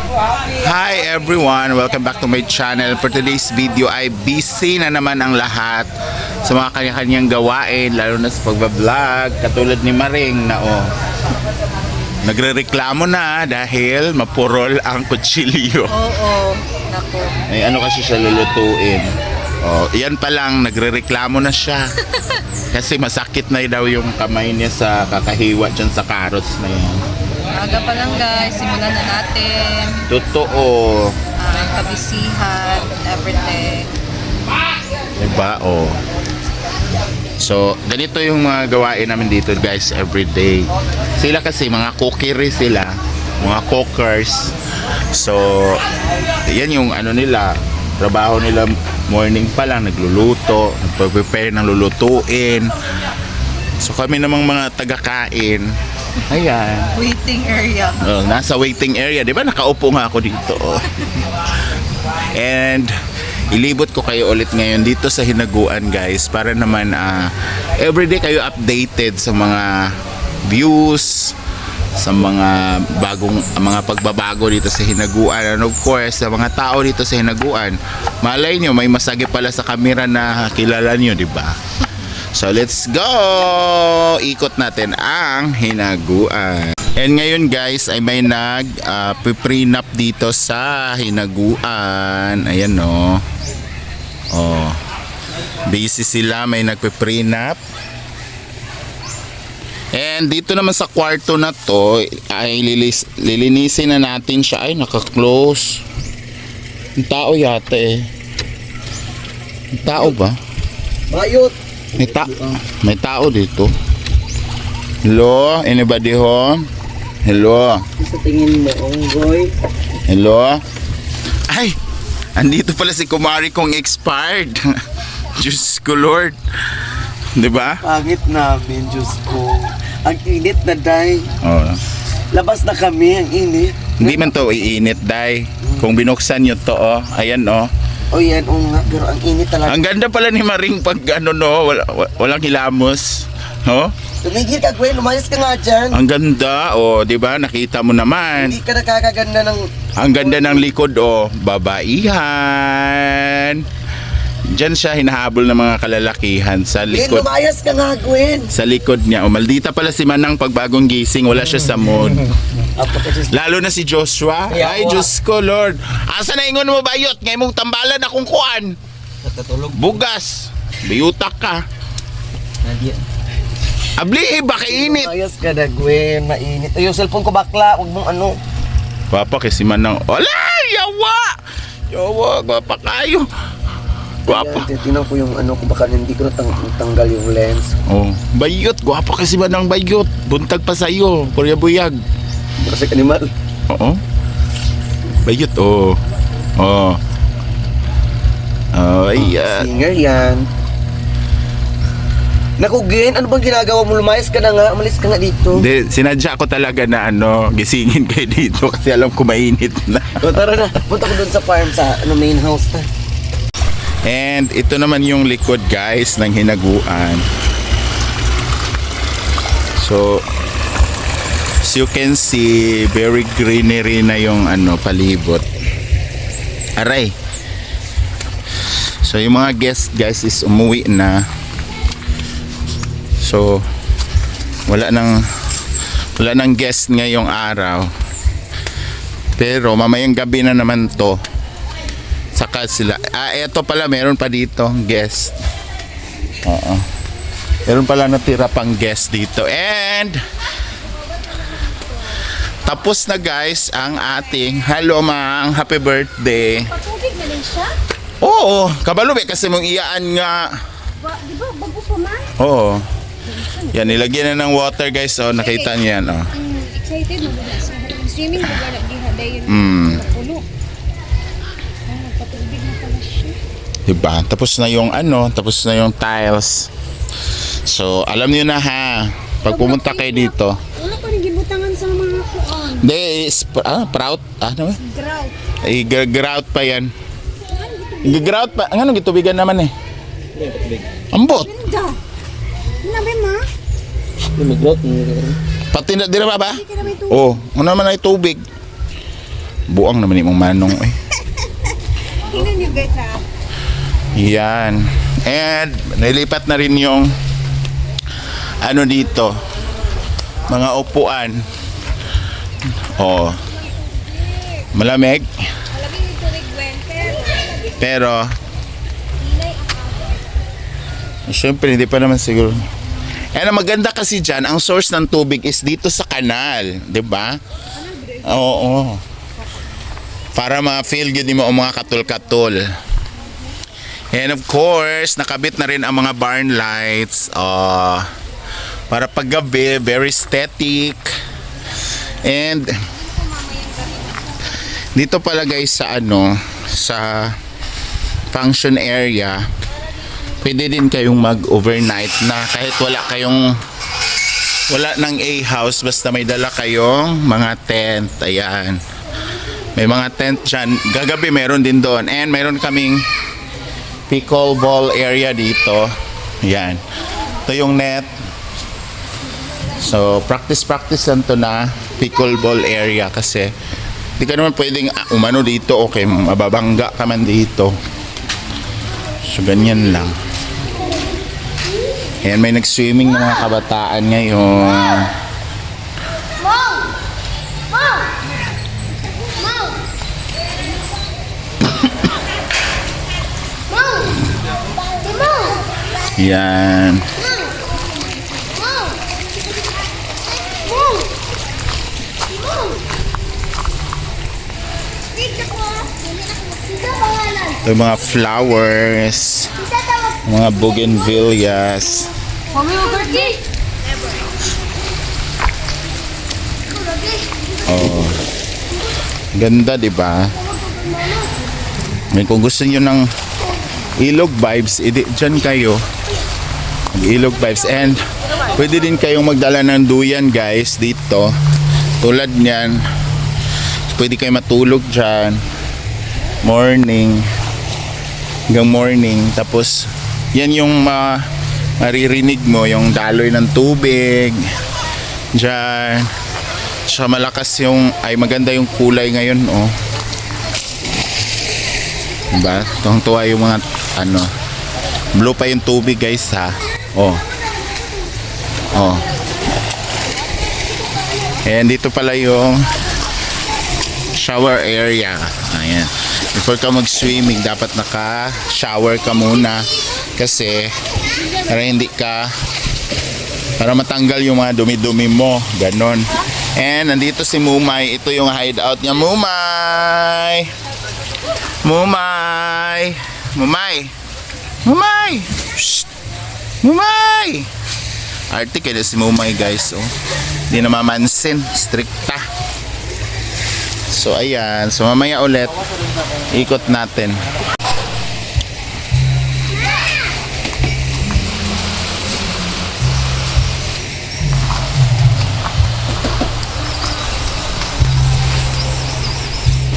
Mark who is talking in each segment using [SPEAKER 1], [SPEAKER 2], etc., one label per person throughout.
[SPEAKER 1] Hi everyone! Welcome back to my channel. For today's video ay busy na naman ang lahat sa mga kanya-kanyang gawain, lalo na sa pagbablog. Katulad ni Maring na nagre-reklamo na dahil mapurol ang kutsilyo.
[SPEAKER 2] Oo, nako.
[SPEAKER 1] Ay ano kasi siya lulutuin. Iyan pa lang, nagre-reklamo na siya. Kasi masakit na daw yung kamay niya sa kakahiwa dyan sa carrots na yan.
[SPEAKER 2] Aga pa lang guys, simulan na natin.
[SPEAKER 1] Totoo.
[SPEAKER 2] Ang kabisihan, everything.
[SPEAKER 1] Diba? So, ganito yung mga gawain namin dito guys everyday. Sila kasi mga cookery sila, mga cookers. So, yan yung ano nila, trabaho nila morning pa lang, nagluluto, nagpe-prepare ng lulutuin. So, kami namang mga taga-kain. Ayan.
[SPEAKER 2] Waiting area.
[SPEAKER 1] Nasa waiting area. Di ba nakaupo nga ako dito? And ilibot ko kayo ulit ngayon dito sa Hinaguan guys. Para naman everyday kayo updated sa mga views, sa mga mga pagbabago dito sa Hinaguan. And of course, sa mga tao dito sa Hinaguan, malay nyo, may masagi pala sa camera na kilala nyo, di ba? So let's go! Ikot natin ang Hinaguan. And ngayon guys ay may prenup dito sa Hinaguan. Ayan o. Busy sila, may nagpe-prenup. And dito naman sa kwarto na to ay lilinisin na natin siya. Ay naka-close. Ang tao yata eh. Ang tao ba?
[SPEAKER 3] Bayot.
[SPEAKER 1] May tao dito. Hello? Anybody home? Hello?
[SPEAKER 3] Sa tingin mo, Onggoy?
[SPEAKER 1] Hello? Ay! Andito pala si Kumari kong expired. Diyos ko Lord. Diba?
[SPEAKER 3] Pangit namin, Diyos ko. Ang init na, Day. Labas na kami, ang init.
[SPEAKER 1] Hindi man to iinit, Day. Kung binuksan nyo to, ayan
[SPEAKER 3] Yan, nga. Pero ang init talaga.
[SPEAKER 1] Ang ganda pala ni Maring pag walang hilamos.
[SPEAKER 3] Tumigil ka, Gwen. Lumayas ka nga dyan.
[SPEAKER 1] Ang ganda, di ba? Nakita mo naman.
[SPEAKER 3] Hindi ka nakakaganda ng...
[SPEAKER 1] Ang ganda ng likod, babaihan. Diyan siya hinahabol ng mga kalalakihan sa
[SPEAKER 3] Gwen,
[SPEAKER 1] likod.
[SPEAKER 3] lumayas ka nga, Gwen.
[SPEAKER 1] Sa likod niya. Maldita pala si Manang pagbagong gising. Wala siya sa mood. Lalo na si Joshua. Ay, Diyos ko, Lord. Asa na ingon mo bayot? Ngayon mong tambalan akong kuan. Bugas. Biyutak ka. Abli, baka init.
[SPEAKER 3] Lumayas ka na, Gwen. Mainit. Yung cellphone ko bakla. Huwag mong ano.
[SPEAKER 1] Papa, kasi Manang. Wala! Yawa! Yawa, gwapa kayo. Gwapa.
[SPEAKER 3] Tinan ko yung ano ko, baka hindi ko natanggal yung lens.
[SPEAKER 1] Bayot. Gwapa kasi Manang bayot. Buntag pa sa'yo. Purya-buyag.
[SPEAKER 3] Kasi animal.
[SPEAKER 1] Oo. Bayot, ayan.
[SPEAKER 3] Singer yan. Naku, Gwen, ano bang ginagawa mo? Lumayas ka na nga. Umalis ka nga dito.
[SPEAKER 1] Hindi, sinadya ko talaga na gisingin kayo dito kasi alam ko mainit na.
[SPEAKER 3] Tara na. Punta ko dun sa farm sa main house na.
[SPEAKER 1] And ito naman yung likod guys ng Hinaguan. So as you can see, very greenery na yung palibot. Aray. So yung mga guest guys is umuwi na. So wala nang guest ngayong araw. Pero mamayang gabi na naman to. Saka sila. Eto pala, meron pa dito guest. Meron pala natira pang guest dito. And tapos na guys ang ating hello Mang, happy birthday.
[SPEAKER 4] Patubig na din siya?
[SPEAKER 1] Oo, kabalo kasi mong iyaan nga.
[SPEAKER 4] Di ba bago pa man?
[SPEAKER 1] Oo. Yan, nilagyan na ng water guys. Nakita niyo yan.
[SPEAKER 4] Excited na ba sa swimming ba na gihaday yun? Puno. Nagpatubig na pala siya.
[SPEAKER 1] Diba? Tapos na yung tiles. So, alam niyo na ha. Pag pumunta kayo dito.
[SPEAKER 4] Wala pa rin gibutangan sa mga kuan.
[SPEAKER 1] Hindi, proud. Ano?
[SPEAKER 4] Grout.
[SPEAKER 1] Grout pa yan. Grout pa. Ano, gitubigan naman eh. Ambot.
[SPEAKER 4] Ganda. Nabi ma?
[SPEAKER 3] Lumigrot.
[SPEAKER 1] Pati na, di na ba?
[SPEAKER 4] Hindi ka na may tubig.
[SPEAKER 1] Oh, ano naman ay tubig. Buang naman imong manong eh.
[SPEAKER 4] Tingnan niyo guys ha.
[SPEAKER 1] Yan. And nilipat na rin yung ano dito, mga upuan. Oh. Malamig.
[SPEAKER 4] Alam yung tulig winter.
[SPEAKER 1] Pero syempre hindi pa naman siguro. And ang maganda kasi dyan, ang source ng tubig is dito sa kanal, 'di ba? Oo. Para ma-feel yun mo ang mga katul-katul. And of course, nakabit na rin ang mga barn lights. Para paggabi, very aesthetic. And dito pala guys sa sa function area, pwede din kayong mag-overnight na kahit wala nang A-house, basta may dala kayong mga tent. Ayan. May mga tent dyan. Gagabi meron din doon. And meron kaming pickleball area dito. Ayan. Ito yung net. So, practice lang to na pickleball area kasi di ka naman pwedeng umano dito. Okay, mababangga ka man dito. So, ganyan lang. Ayan, may nag-swimming ng mga kabataan ngayon.
[SPEAKER 4] Mom! Mom! Mom! Mom! Mom!
[SPEAKER 1] Yan.
[SPEAKER 4] Mom! Mom! Mom! Mom! Dito ko. Sino pangalan?
[SPEAKER 1] Ito yung mga flowers.
[SPEAKER 4] Sino tawag?
[SPEAKER 1] Mga bougainvilleas.
[SPEAKER 4] Mami, mag-birthday!
[SPEAKER 1] Oh. Ganda, 'di ba? May kung gusto niyo ng ilog vibes, diyan kayo. Ilog vibes, and pwede din kayong magdala ng duyan guys dito. Tulad niyan. Pwede kayo matulog diyan. Morning. Hanggang morning, tapos yan yung maririnig mo, yung daloy ng tubig dyan. Tsaka malakas yung, maganda yung kulay ngayon, oh. Diba? Tuwang-tuwa yung mga, blue pa yung tubig, guys, ha. Oh. Oh. And dito pala yung shower area. Ayan. Before ka mag-swimming, dapat naka-shower ka muna kasi para matanggal yung mga dumi-dumi mo, ganon. And nandito si Mumay, ito yung hideout niya. Mumay! Mumay! Mumay! Mumay! Shh! Mumay! Arte kaya si Mumay guys, oh. Hindi na mamansin, strikta. So ayan, so mamaya ulit ikot natin.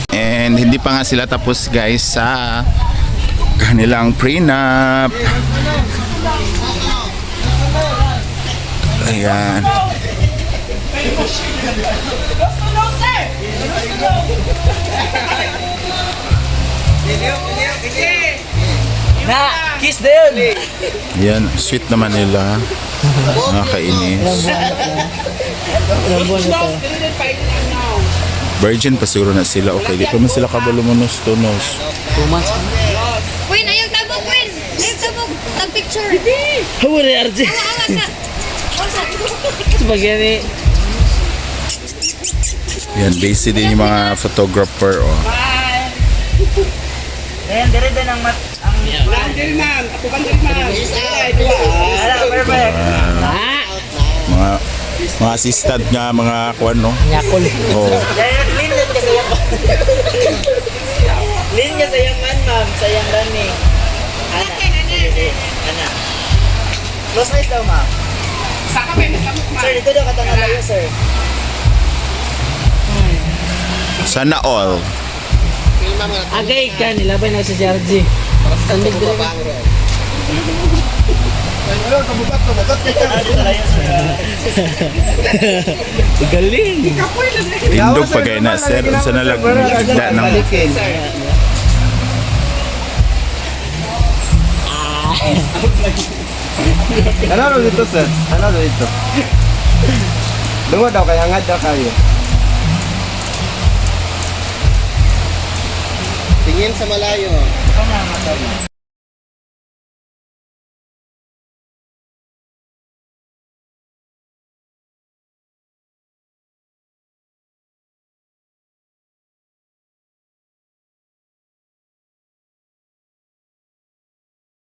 [SPEAKER 1] And hindi pa nga sila tapos guys sa kanilang prenup. Ayan.
[SPEAKER 3] Na, kiss din.
[SPEAKER 1] Yan, sweet naman nila. Nakakainis. Virgin pa siguro na sila. Okay, di pa man sila kabulumunos-tunos.
[SPEAKER 3] 2 months.
[SPEAKER 4] Queen, ayaw tabog, Queen! Ayaw tabog! Tag-picture!
[SPEAKER 3] Hawa na, RJ. Spaghetti.
[SPEAKER 1] Yan, busy din yung mga photographer. Oh.
[SPEAKER 3] Ayan, dire din ang perfect.
[SPEAKER 1] Mga assistant nga, mga kuwan, no?
[SPEAKER 3] Yakol.
[SPEAKER 1] Oh.
[SPEAKER 3] Lin din kasi yan. Lin ka sa yang ma'am, sa yang running. Ana. Close eyes daw, ma'am. Sir, dito daw katangalayo, sir.
[SPEAKER 1] Sana all.
[SPEAKER 3] Agay ka, nilabay na sa Jarji. Tandig dito.
[SPEAKER 5] Galing.
[SPEAKER 1] Tindog pa gaya na, sir. Sa nalagda ng...
[SPEAKER 6] Ano dito, sir? Ano dito? Lungo daw, kaya hangad daw kayo. Tingin sa malayo.